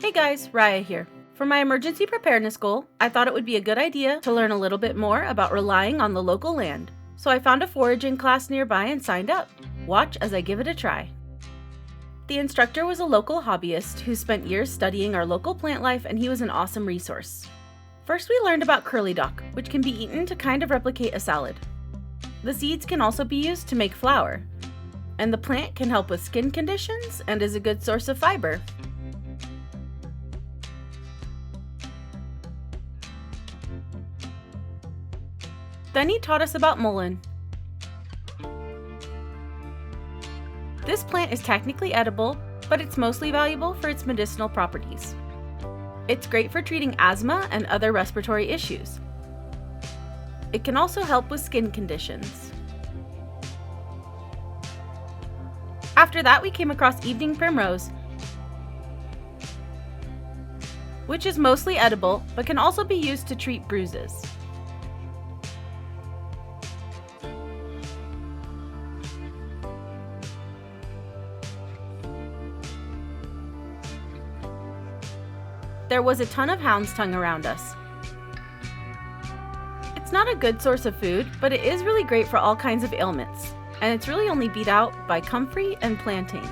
Hey guys, Raya here. For my emergency preparedness goal, I thought it would be a good idea to learn a little bit more about relying on the local land. So I found a foraging class nearby and signed up. Watch as I give it a try. The instructor was a local hobbyist who spent years studying our local plant life, and he was an awesome resource. First, we learned about curly dock, which can be eaten to kind of replicate a salad. The seeds can also be used to make flour, and the plant can help with skin conditions and is a good source of fiber. Then he taught us about mullein. This plant is technically edible, but it's mostly valuable for its medicinal properties. It's great for treating asthma and other respiratory issues. It can also help with skin conditions. After that, we came across evening primrose, which is mostly edible, but can also be used to treat bruises. There was a ton of hound's tongue around us. It's not a good source of food, but it is really great for all kinds of ailments, and it's really only beat out by comfrey and plantain.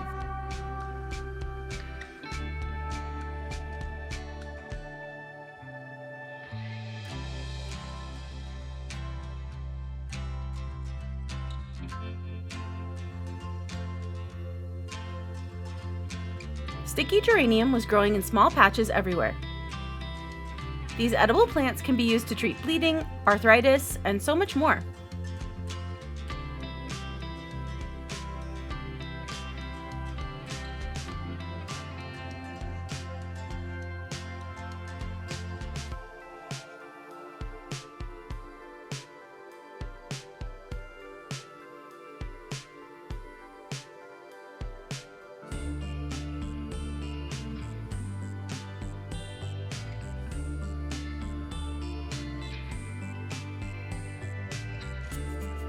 Sticky geranium was growing in small patches everywhere. These edible plants can be used to treat bleeding, arthritis, and so much more.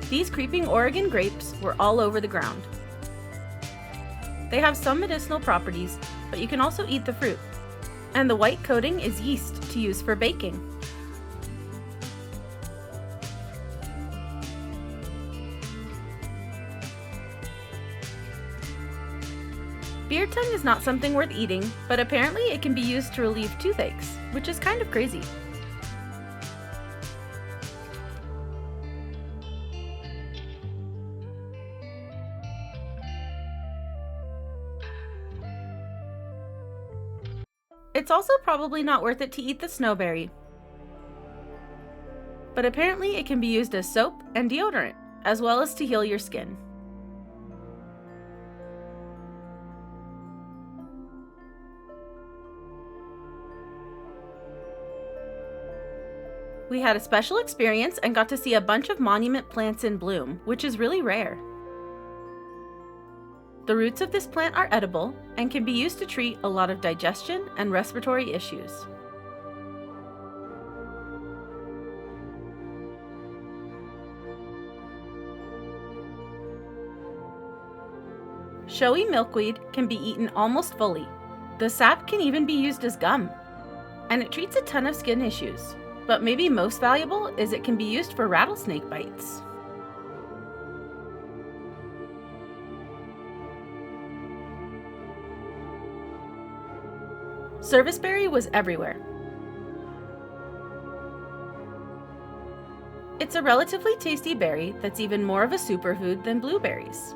These creeping Oregon grapes were all over the ground. They have some medicinal properties, but you can also eat the fruit. And the white coating is yeast to use for baking. Beard tongue is not something worth eating, but apparently it can be used to relieve toothaches, which is kind of crazy. It's also probably not worth it to eat the snowberry, but apparently it can be used as soap and deodorant, as well as to heal your skin. We had a special experience and got to see a bunch of monument plants in bloom, which is really rare. The roots of this plant are edible and can be used to treat a lot of digestion and respiratory issues. Showy milkweed can be eaten almost fully. The sap can even be used as gum, and it treats a ton of skin issues. But maybe most valuable is it can be used for rattlesnake bites. Serviceberry was everywhere. It's a relatively tasty berry that's even more of a superfood than blueberries.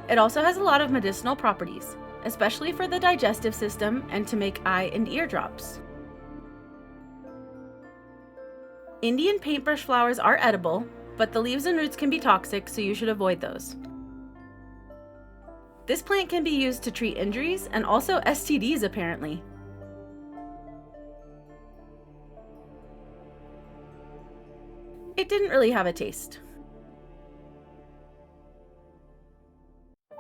It also has a lot of medicinal properties, especially for the digestive system and to make eye and ear drops. Indian paintbrush flowers are edible, but the leaves and roots can be toxic, so you should avoid those. This plant can be used to treat injuries and also STDs apparently. It didn't really have a taste.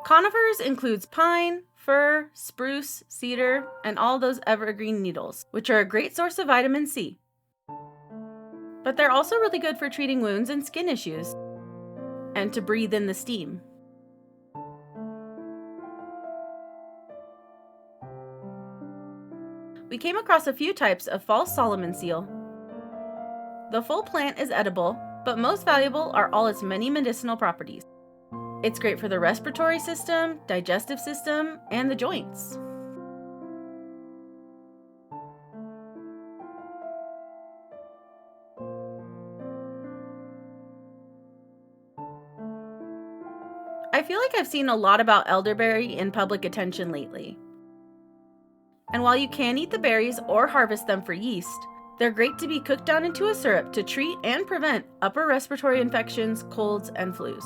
Conifers includes pine, fir, spruce, cedar, and all those evergreen needles, which are a great source of vitamin C. But they're also really good for treating wounds and skin issues, and to breathe in the steam. we came across a few types of false Solomon seal. The full plant is edible, but most valuable are all its many medicinal properties. It's great for the respiratory system, digestive system, and the joints. I feel like I've seen a lot about elderberry in public attention lately. And while you can eat the berries or harvest them for yeast, they're great to be cooked down into a syrup to treat and prevent upper respiratory infections, colds, and flus.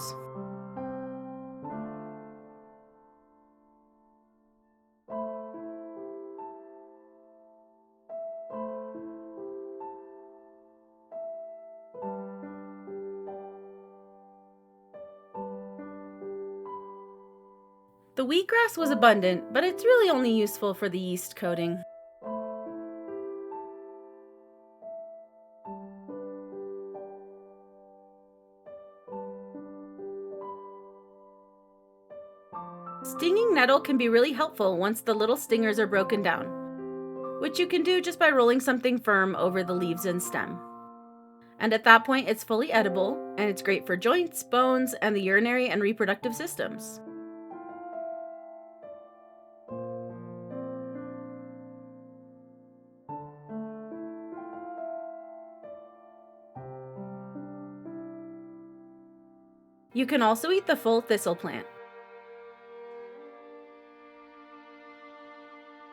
The wheatgrass was abundant, but it's really only useful for the yeast coating. Stinging nettle can be really helpful once the little stingers are broken down, which you can do just by rolling something firm over the leaves and stem. And at that point, it's fully edible, and it's great for joints, bones, and the urinary and reproductive systems. You can also eat the full thistle plant.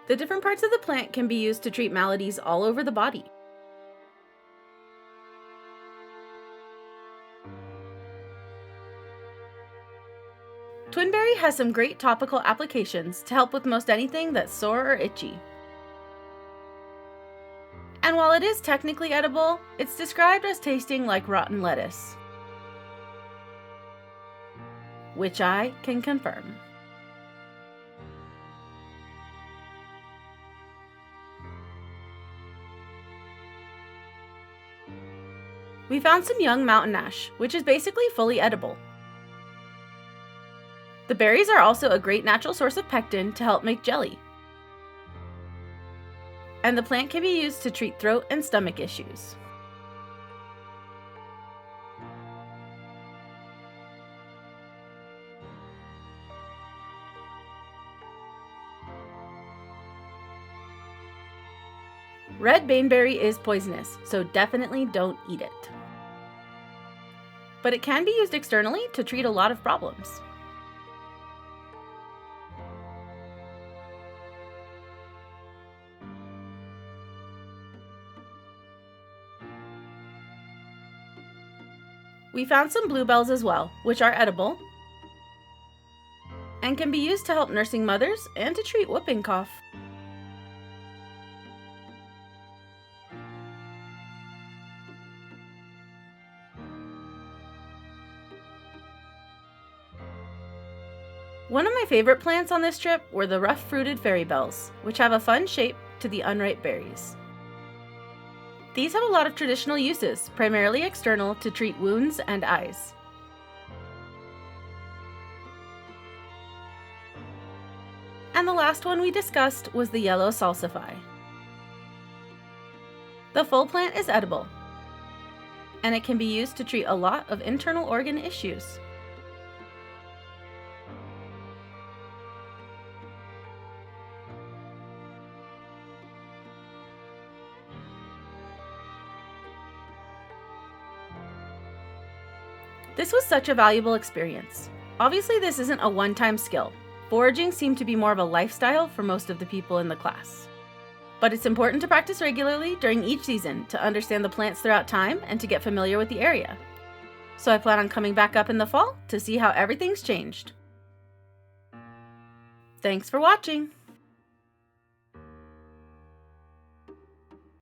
The different parts of the plant can be used to treat maladies all over the body. Twinberry has some great topical applications to help with most anything that's sore or itchy. And while it is technically edible, it's described as tasting like rotten lettuce, which I can confirm. We found some young mountain ash, which is basically fully edible. The berries are also a great natural source of pectin to help make jelly. And the plant can be used to treat throat and stomach issues. Red baneberry is poisonous, so definitely don't eat it. But it can be used externally to treat a lot of problems. We found some bluebells as well, which are edible and can be used to help nursing mothers and to treat whooping cough. One of my favorite plants on this trip were the rough-fruited fairy bells, which have a fun shape to the unripe berries. These have a lot of traditional uses, primarily external to treat wounds and eyes. And the last one we discussed was the yellow salsify. The full plant is edible, and it can be used to treat a lot of internal organ issues. This was such a valuable experience. Obviously, this isn't a one-time skill. Foraging seemed to be more of a lifestyle for most of the people in the class. But it's important to practice regularly during each season to understand the plants throughout time and to get familiar with the area. So I plan on coming back up in the fall to see how everything's changed. Thanks for watching!